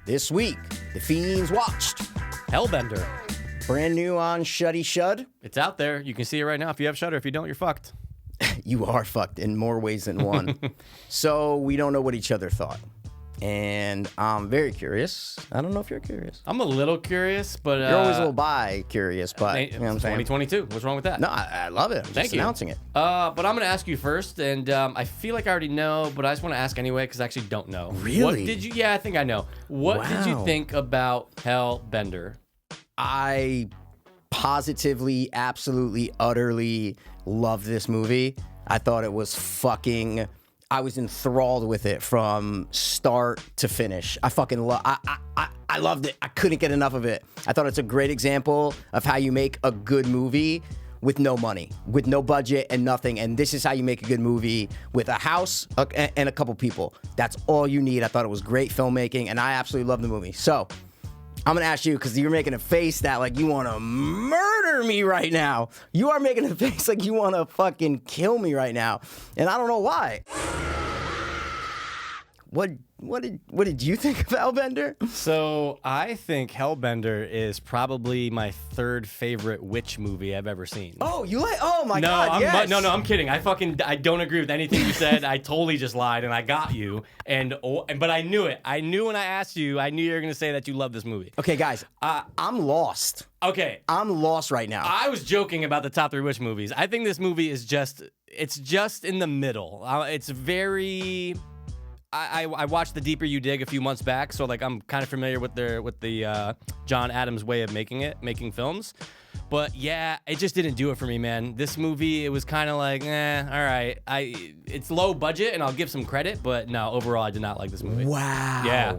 This week, the Fiends watched Hellbender. brand new on Shuddy Shud. It's out there. You can see it right now. If you have Shudder, if you don't, you're fucked. You are fucked in more ways than one. So we don't know what each other thought. And I'm very curious. I don't know if you're curious. I'm a little curious, but You're always a little bi-curious, but you know what I'm saying? 2022. What's wrong with that? No, I love it. I'm Thank just you. announcing it. But I'm gonna ask you first, and I feel like I already know, but I just want to ask anyway because I actually don't know. Really? What did you? Yeah, I think I know. What did you Wow. think about Hellbender? I positively, absolutely, utterly love this movie. I thought it was I was enthralled with it from start to finish. I fucking love. I loved it. I couldn't get enough of it. I thought it's a great example of how you make a good movie with no money, with no budget and nothing. And this is how you make a good movie with a house and a couple people. That's all you need. I thought it was great filmmaking, and I absolutely love the movie. So I'm gonna ask you, because you're making a face that like you want to murder me right now. You are making a face like you want to fucking kill me right now, and I don't know why. What did you think of Hellbender? So I think Hellbender is probably my third favorite witch movie I've ever seen. Oh, you like? Oh my God! Yes. No, I'm kidding. I don't agree with anything you said. I totally just lied, and I got you. But I knew it. I knew when I asked you. I knew you were gonna say that you love this movie. Okay, guys, I'm lost. Okay, I'm lost right now. I was joking about the top 3 witch movies. I think this movie is just in the middle. It's very. I watched The Deeper You Dig a few months back, so like I'm kind of familiar with the John Adams way of making films. But yeah, it just didn't do it for me, man. This movie, it was kind of like, all right. It's low budget, and I'll give some credit, but no, overall, I did not like this movie. Wow. Yeah.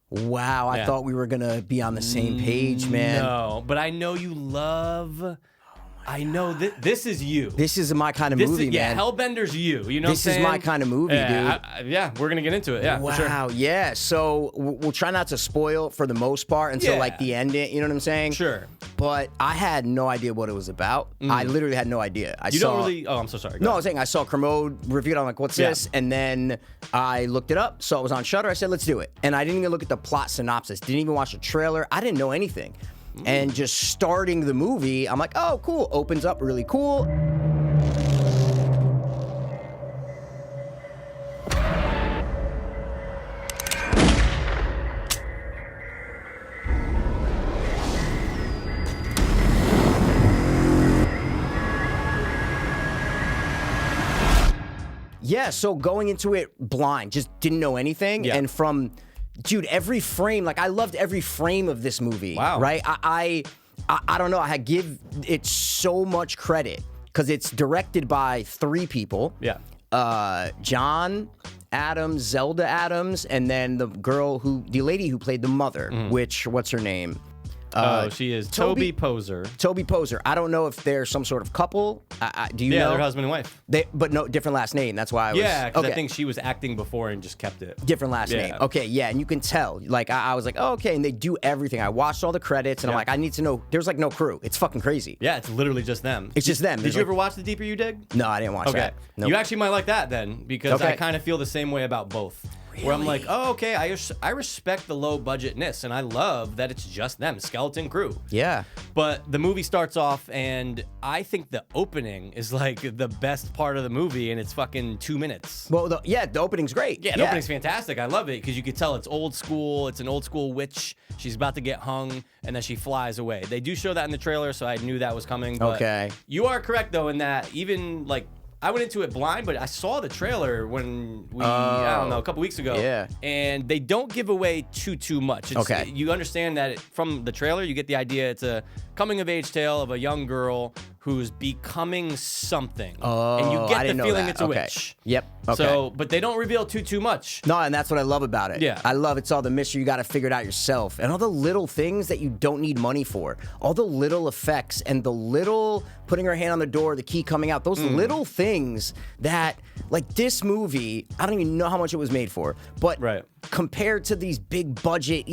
Wow. I thought we were gonna be on the same page, man. No, but I know you love. I know this is you. This is my kind of movie, yeah, man. Hellbender's you. You know what I'm This saying? is my kind of movie, dude. Yeah, we're gonna get into it. Yeah, Wow, for sure. yeah. So we'll try not to spoil for the most part until Yeah. like the ending. You know what I'm saying? Sure. But I had no idea what it was about. I literally had no idea. You don't really. Oh, I'm so sorry. Go No, I ahead. was saying I saw Kermode reviewed. I'm like, what's Yeah. this? And then I looked it up. So it was on Shudder. I said, let's do it. And I didn't even look at the plot synopsis. Didn't even watch the trailer. I didn't know anything. And just starting the movie, I'm like, oh, cool. Opens up really cool. Yeah, so going into it blind, just didn't know anything. Yeah. And from, dude, every frame, like I loved every frame of this movie. Wow. Right? I don't know. I give it so much credit because it's directed by 3 people. Yeah. John Adams, Zelda Adams, and then the lady who played the mother, what's her name? She is Toby Poser. Toby Poser. I don't know if they're some sort of couple. Do you know? Yeah, they're husband and wife. But no, different last name. That's why I was. Yeah, because okay. I think she was acting before and just kept it. Different last name. Okay, yeah, and you can tell. Like, I was like, oh, okay, and they do everything. I watched all the credits, and I'm Yeah. like, I need to know. There's like no crew. It's fucking crazy. Yeah, it's literally just them. It's just them. Did There's you like- ever watch The Deeper You Dig? No, I didn't watch Okay. that. Nope. You actually might like that then, because Okay. I kind of feel the same way about both. Where I'm like, oh, okay, I respect the low budgetness, and I love that it's just them, skeleton crew. Yeah. But the movie starts off, and I think the opening is like the best part of the movie, and it's fucking 2 minutes. Well, the opening's great. Yeah, the opening's fantastic. I love it because you could tell it's old school. It's an old school witch. She's about to get hung, and then she flies away. They do show that in the trailer, so I knew that was coming. But Okay. You are correct, though, in that even like I went into it blind, but I saw the trailer when I don't know, a couple weeks ago. Yeah. And they don't give away too much. Okay. You understand that from the trailer, you get the idea it's a coming-of-age tale of a young girl who's becoming something. And you I get didn't the know feeling that. it's a Okay. witch. Yep. Okay. So, but they don't reveal too much. No, and that's what I love about it. Yeah. I love it's all the mystery. You got to figure it out yourself. And all the little things that you don't need money for. All the little effects and the little putting her hand on the door, the key coming out. Those little things that, like this movie, I don't even know how much it was made for. But Right. compared to these big budget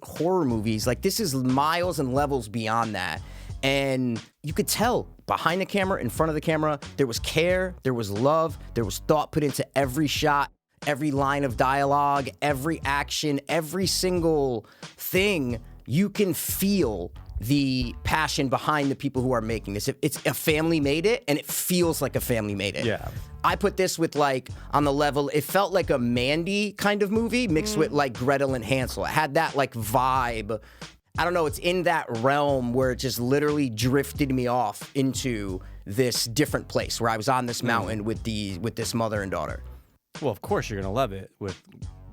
horror movies, like this is miles and levels beyond that. And you could tell behind the camera, in front of the camera, there was care, there was love, there was thought put into every shot. every line of dialogue, every action, every single thing, you can feel the passion behind the people who are making this. It's a family made it, and it feels like a family made it. Yeah. I put this with, like, on the level, it felt like a Mandy kind of movie mixed with, like, Gretel and Hansel. It had that, like, vibe. I don't know, it's in that realm where it just literally drifted me off into this different place where I was on this mountain with this mother and daughter. Well, of course you're gonna love it with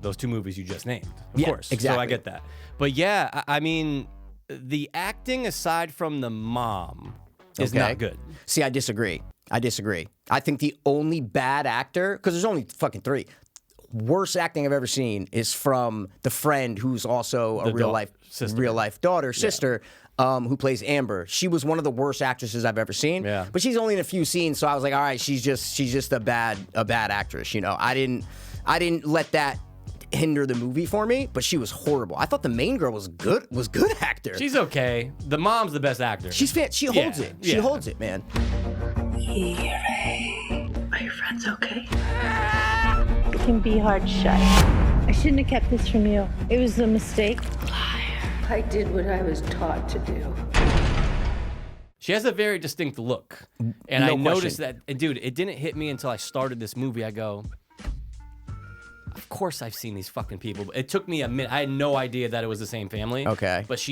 those two movies you just named. Of course. Exactly. So I get that. But yeah, I mean, the acting aside from the mom is not good. See, I disagree. I think the only bad actor, because there's only fucking 3, worst acting I've ever seen is from the friend who's also a real life sister, who plays Amber. She was one of the worst actresses I've ever seen. Yeah. But she's only in a few scenes, so I was like, all right, she's just a bad actress. You know, I didn't let that hinder the movie for me, but she was horrible. I thought the main girl was good actor. She's okay. The mom's the best actor. She holds it. She holds it, man. Are your friends okay? It can be hard to shut. I shouldn't have kept this from you. It was a mistake. I did what I was taught to do. She has a very distinct look. And No I noticed question. that, and dude, it didn't hit me until I started this movie. I go, of course I've seen these fucking people. It took me a minute. I had no idea that it was the same family. Okay. But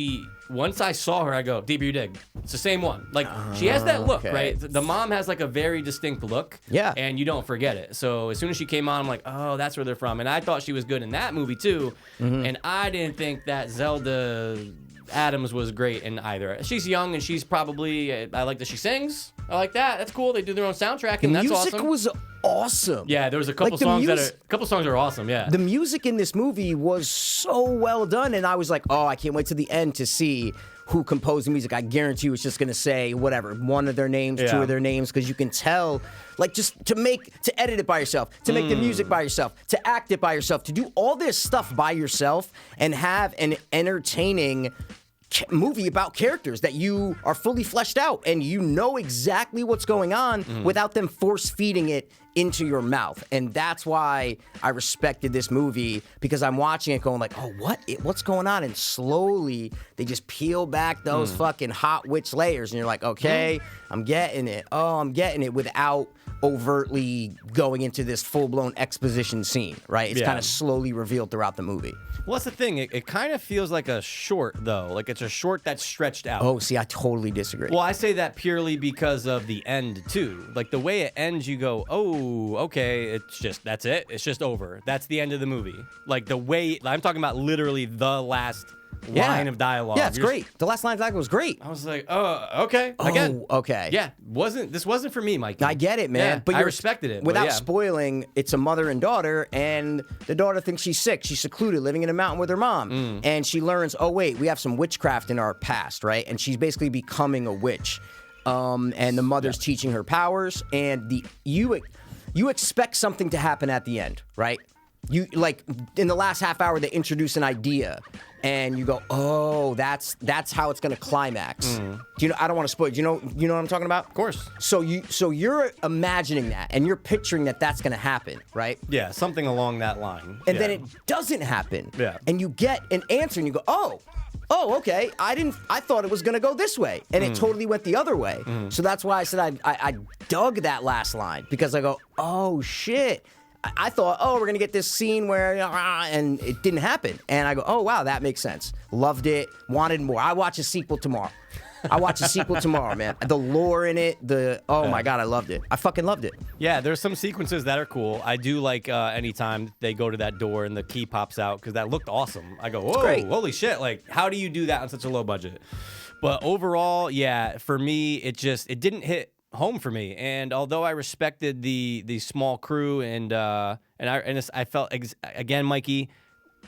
once I saw her, I go, Deeper You Dig. It's the same one. Like, she has that look, okay. right? The mom has like a very distinct look. Yeah. And you don't forget it. So as soon as she came on, I'm like, oh, that's where they're from. And I thought she was good in that movie too. And I didn't think that Zelda Adams was great in either. She's young and she's probably, I like that she sings. I like that. That's cool. They do their own soundtrack and that's awesome. The music was awesome. Yeah, there was a couple songs that are awesome, yeah. The music in this movie was so well done, and I was like, oh, I can't wait to the end to see who composed the music. I guarantee you it's just gonna say whatever, one of their names, 2 of their names, because you can tell, like, just to edit it by yourself, to make the music by yourself, to act it by yourself, to do all this stuff by yourself and have an entertaining movie about characters that you are fully fleshed out and you know exactly what's going on without them force feeding it into your mouth. And that's why I respected this movie, because I'm watching it going like, oh, what's going on? And slowly they just peel back those fucking hot witch layers and you're like, okay, I'm getting it. Oh, I'm getting it, without overtly going into this full-blown exposition scene, right? It's kind of slowly revealed throughout the movie. Well, that's the thing. It kind of feels like a short, though. Like it's a short that's stretched out. Oh, see, I totally disagree. Well, I say that purely because of the end, too. Like, the way it ends, you go, oh, okay, that's it. It's just over. That's the end of the movie. Like, the way, I'm talking about literally the last line of dialogue. Yeah, it's great. The last line of dialogue was great. I was like, oh, okay. Again. Oh, okay. Yeah, this wasn't for me, Mikey. I get it, man. Yeah, but I respected it. Without but yeah. spoiling, it's a mother and daughter, and the daughter thinks she's sick. She's secluded, living in a mountain with her mom. And she learns, oh, wait, we have some witchcraft in our past, right? And she's basically becoming a witch. And the mother's teaching her powers, and you expect something to happen at the end, right? You, like, in the last half hour, they introduce an idea, and you go, oh, that's how it's gonna climax. Do you know? I don't want to spoil. Do you know what I'm talking about? Of course. So you're imagining that, and you're picturing that that's gonna happen, right? Yeah, something along that line. And then it doesn't happen. Yeah. And you get an answer, and you go, oh, okay. I thought it was gonna go this way, and it totally went the other way. So that's why I said I dug that last line, because I go, oh shit. I thought, oh, we're going to get this scene where, and it didn't happen. And I go, oh, wow, that makes sense. Loved it. Wanted more. I watch a sequel tomorrow. Man. The lore in it, my God, I loved it. I fucking loved it. Yeah, there's some sequences that are cool. I do like anytime they go to that door and the key pops out, because that looked awesome. I go, whoa, great. Holy shit. Like, how do you do that on such a low budget? But overall, yeah, for me, it didn't hit home for me. And although I respected the small crew and I felt again, Mikey,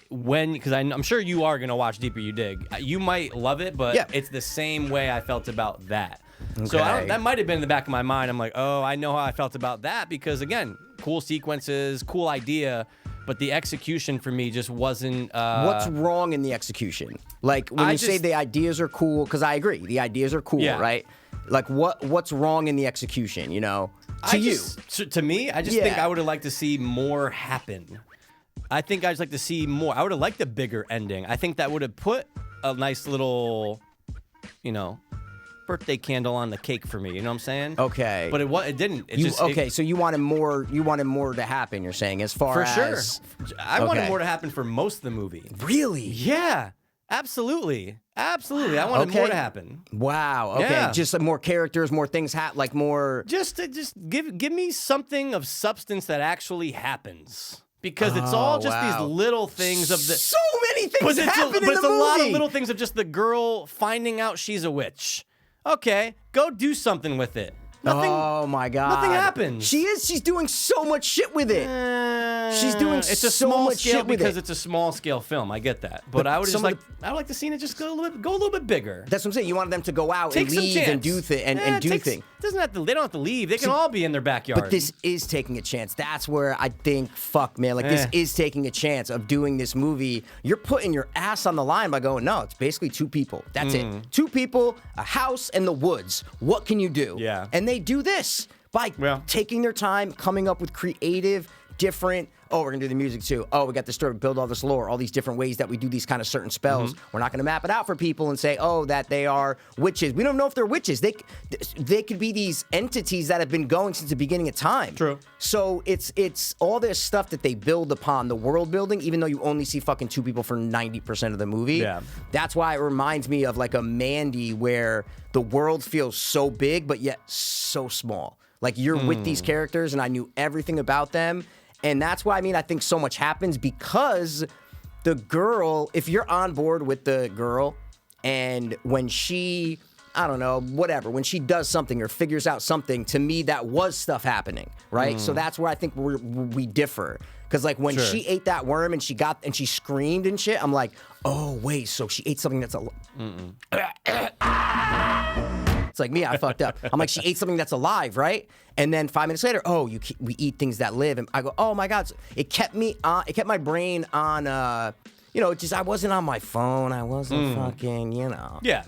because I'm sure you are gonna watch Deeper You Dig, you might love it, but it's the same way I felt about that. Okay. So that might have been in the back of my mind. I'm like, oh, I know how I felt about that, because again, cool sequences, cool idea, but the execution for me just wasn't. What's wrong in the execution? Like, when you say the ideas are cool, because I agree, the ideas are cool, right? Like, what's wrong in the execution, you know? To me, I just think I would have liked to see more happen. I think I'd like to see more. I would have liked a bigger ending. I think that would have put a nice little, birthday candle on the cake for me. You know what I'm saying? Okay. But it didn't. So you wanted more. You wanted more to happen. You're saying as far as I wanted more to happen for most of the movie. Really? Yeah. Absolutely. I wanted more to happen. Wow. Okay. Yeah. Just more characters, more things, like more. Just give me something of substance that actually happens. Because it's all just these little things of the. So many things happen in the movie. But it's a lot of little things of just the girl finding out she's a witch. Okay, go do something with it. Nothing, oh my God! Nothing happens. She's doing so much shit with it. She's doing it's a so small much scale shit with because it. it's a small scale film. I get that, but I would I would like to see it just go a little bit bigger. That's what I'm saying. You wanted them to go out Take and some leave chance. and do things. They don't have to leave. They can all be in their backyard. But this is taking a chance. That's where I think, fuck, man. This is taking a chance of doing this movie. You're putting your ass on the line by going, no, it's basically two people. That's it. Two people, a house, and the woods. What can you do? Yeah. And they do this by taking their time, coming up with creative, different. Oh, we're gonna do the music too. Oh, we got the story, build all this lore, all these different ways that we do these kind of certain spells. We're not gonna map it out for people and say, oh, that they are witches. We don't know if they're witches. They could be these entities that have been going since the beginning of time. True. So it's all this stuff that they build upon the world building, even though you only see fucking two people for 90% of the movie. Yeah. That's why it reminds me of like a Mandy where the world feels so big, but yet so small. Like you're with these characters and I knew everything about them. And that's why, I think so much happens because the girl, if you're on board with the girl and when she, I don't know, whatever, when she does something or figures out something, to me, that was stuff happening, right? So that's where I think we differ. Because like when she ate that worm and she screamed and shit, I'm like, oh, wait, so she ate something that's It's like me, I fucked up. I'm like, she ate something that's alive, right? And then 5 minutes later, we eat things that live. And I go, oh my God. So it kept me on, it kept my brain on, I wasn't on my phone. I wasn't fucking, Yeah.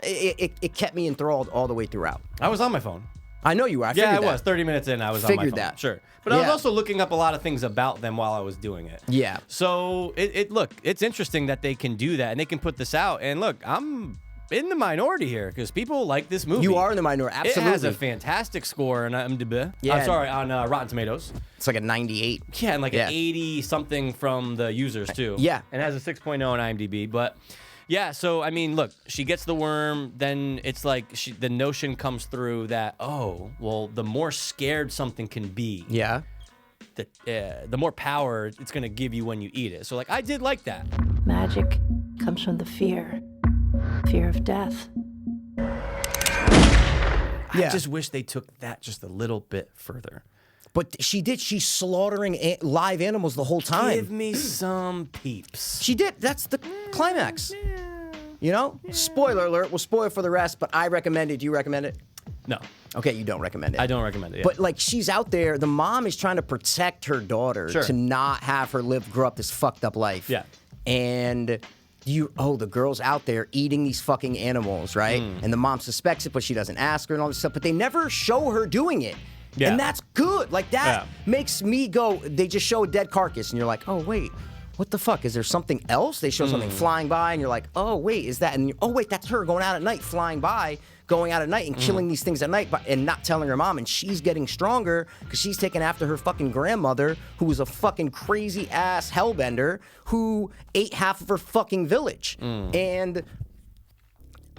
It kept me enthralled all the way throughout. I was on my phone. I know you were. I was. 30 minutes in, I was on my phone. Figured that. Sure. But I was also looking up a lot of things about them while I was doing it. Yeah. So, it's interesting that they can do that and they can put this out. And look, I'm in the minority here because people like this movie. You are in the minority, absolutely. It has a fantastic score on IMDb. Yeah. I'm sorry, on Rotten Tomatoes. It's like a 98. Yeah, and like an 80-something from the users, too. Yeah. And it has a 6.0 on IMDb. But, yeah, so, look, she gets the worm, then it's like the notion comes through that, the more scared something can be, Yeah. the more power it's going to give you when you eat it. So, like, I did like that. Magic comes from the fear of death. I just wish they took that just a little bit further. But she's slaughtering live animals the whole time. Give me some peeps. She did. That's the climax. Spoiler alert. We'll spoil for the rest, but I recommend it. Do you recommend it? No. Okay, you don't recommend it. I don't recommend it. Yeah. But like she's out there, the mom is trying to protect her daughter to not have her grow up this fucked up life. Yeah. And the girl's out there eating these fucking animals, right? And the mom suspects it, but she doesn't ask her and all this stuff. But they never show her doing it. Yeah. And that's good. Like that makes me go, they just show a dead carcass and you're like, oh, wait. What the fuck? Is there something else? They show something flying by and you're like, oh, wait, is that? And wait, that's her going out at night, flying by, going out at night and killing these things at night and not telling her mom. And she's getting stronger because she's taking after her fucking grandmother, who was a fucking crazy ass hellbender who ate half of her fucking village. And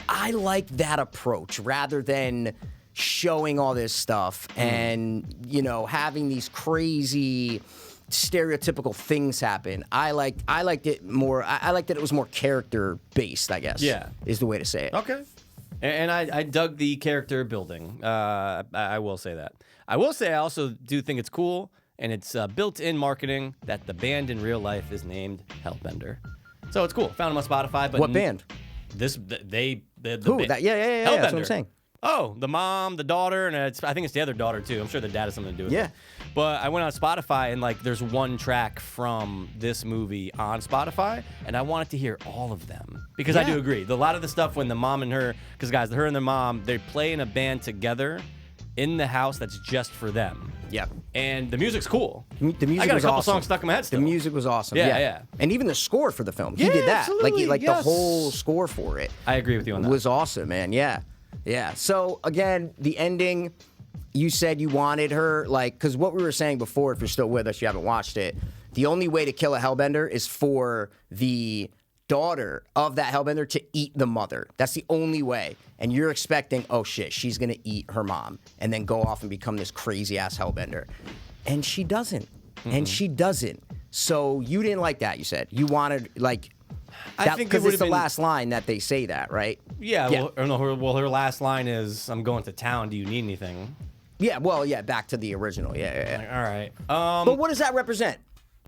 I like that approach rather than showing all this stuff and, having these crazy stereotypical things happen. I liked it more. I liked that it was more character based, I guess. Yeah, is the way to say it. Okay. And I dug the character building. I will say that. I will say I also do think it's cool, and it's built-in marketing that the band in real life is named Hellbender. So it's cool. Found them on Spotify. But what band? The Who? band. That? Yeah. That's what I'm saying. Oh, the mom, the daughter, and I think it's the other daughter too. I'm sure the dad has something to do with it. But I went on Spotify and there's one track from this movie on Spotify, and I wanted to hear all of them because I do agree. A lot of the stuff when the mom and her, because guys, her and the mom, they play in a band together. in the house that's just for them. Yeah. And the music's cool. The music I got a was couple awesome. songs stuck in my head still. The music was awesome. Yeah. And even the score for the film, he Yeah, did that. absolutely, Like the yes. whole score for it. I agree with you on that. Was awesome, man. Yeah. So again, the ending, you said you wanted her, like, because what we were saying before, if you're still with us, you haven't watched it, the only way to kill a Hellbender is for the daughter of that Hellbender to eat the mother. That's the only way. And you're expecting, oh shit, she's gonna eat her mom and then go off and become this crazy ass Hellbender. And she doesn't. And she doesn't. So you didn't like that, you said. You wanted, like, I think it because would it's have the been last line that they say that, right? Yeah, well, her last line is, "I'm going to town. Do you need anything?" Yeah, well, yeah, back to the original. Yeah. Like, all right. But what does that represent?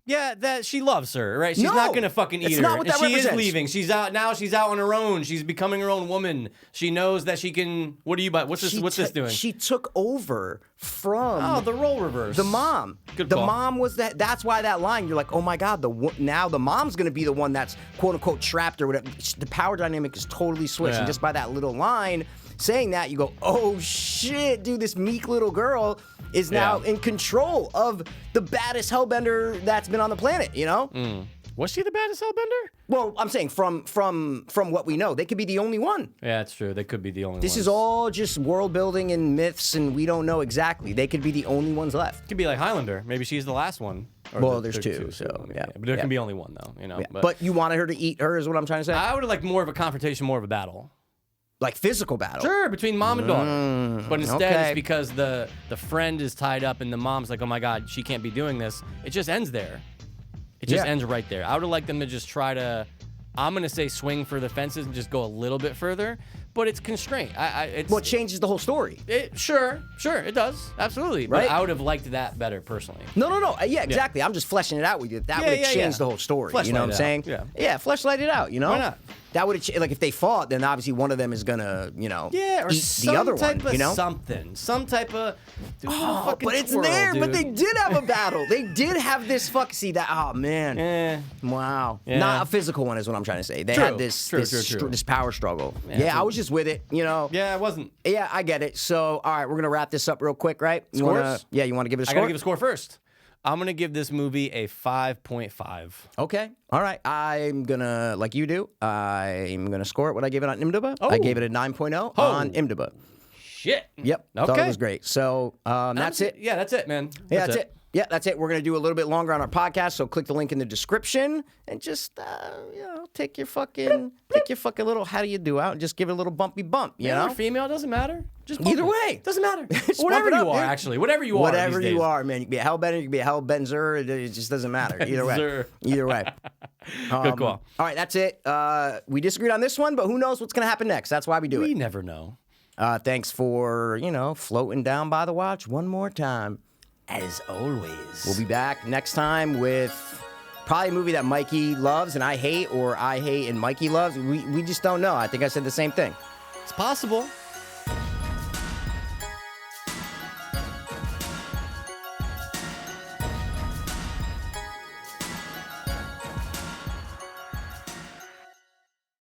Yeah, that she loves her, right? She's No, not gonna fucking eat it's her. not what And that she is represents. leaving. She's out now. She's out on her own. She's becoming her own woman. She knows that she can. What do you buy? What's this doing? She took over from the role reverse. the mom. Good the call. mom was that. That's why that line. You're like, oh my god. Now the mom's gonna be the one that's quote unquote trapped or whatever. The power dynamic is totally switched. Yeah. And just by that little line saying that, you go, oh shit, dude. This meek little girl is now in control of the baddest Hellbender that's been on the planet. You know. Was she the baddest Hellbender? Well, I'm saying from what we know, they could be the only one. Yeah, that's true. They could be the only This ones. is all just world building and myths, and we don't know exactly. They could be the only ones left. Could be like Highlander. Maybe she's the last one. Or Well, there's two, so, I mean, yeah. But there Yeah. can be only one, though. You know. Yeah. But you wanted her to eat her, is what I'm trying to say? I would have liked more of a confrontation, more of a battle. Like physical battle. Sure, between mom and daughter. But instead, okay. it's because the friend is tied up and the mom's like, oh my God, she can't be doing this. It just ends there. It just Yeah. ends right there. I would have liked them to just try to, I'm going to say swing for the fences and just go a little bit further. But it's constraint. Well, it changes the whole story. Sure, it does. Absolutely. Right? But I would have liked that better personally. No. Yeah, exactly. I'm just fleshing it out with you. That would have changed the whole story. You know what I'm saying? Yeah. Fleshlight it out, you know? Why not? That would have like if they fought, then obviously one of them is gonna, or eat some the other type one, of you know? some type of. Dude, fucking But it's twirl, there. dude. But they did have a battle. They did have this see that. Oh man. Wow. Yeah. Not a physical one is what I'm trying to say. They True. had this True. this power struggle. Yeah, Yeah, I was just with it. You know. Yeah, it wasn't. Yeah, I get it. So all right, we're gonna wrap this up real quick, right? You Scores? you want to give it a I score? gotta give a score first. I'm gonna give this movie a 5.5. Okay. All right. I'm gonna like you do. I'm gonna score it. What I gave it on IMDb? I gave it a 9.0 on IMDb. Shit. Yep. Thought Okay. it was great. So that's it. Yeah, that's it, man. Yeah, that's it. Yeah, that's it. We're going to do a little bit longer on our podcast, so click the link in the description and just, take your fucking little how do you do out and just give it a little bumpy bump, you Male know? or female, doesn't matter. Just Either bump it. way. Doesn't matter. Just Whatever bump it you up, are, dude. actually. Whatever you are. Whatever these you days. are, man. You can be a Hellbender, you can be a Hellbenzer. It just doesn't matter. Either way. Benzer. Either way. Good call. All right, that's it. We disagreed on this one, but who knows what's going to happen next? That's why we do We it. never know. Thanks for, floating down by the watch one more time. As always. We'll be back next time with probably a movie that Mikey loves and I hate, or I hate and Mikey loves. We just don't know. I think I said the same thing. It's possible.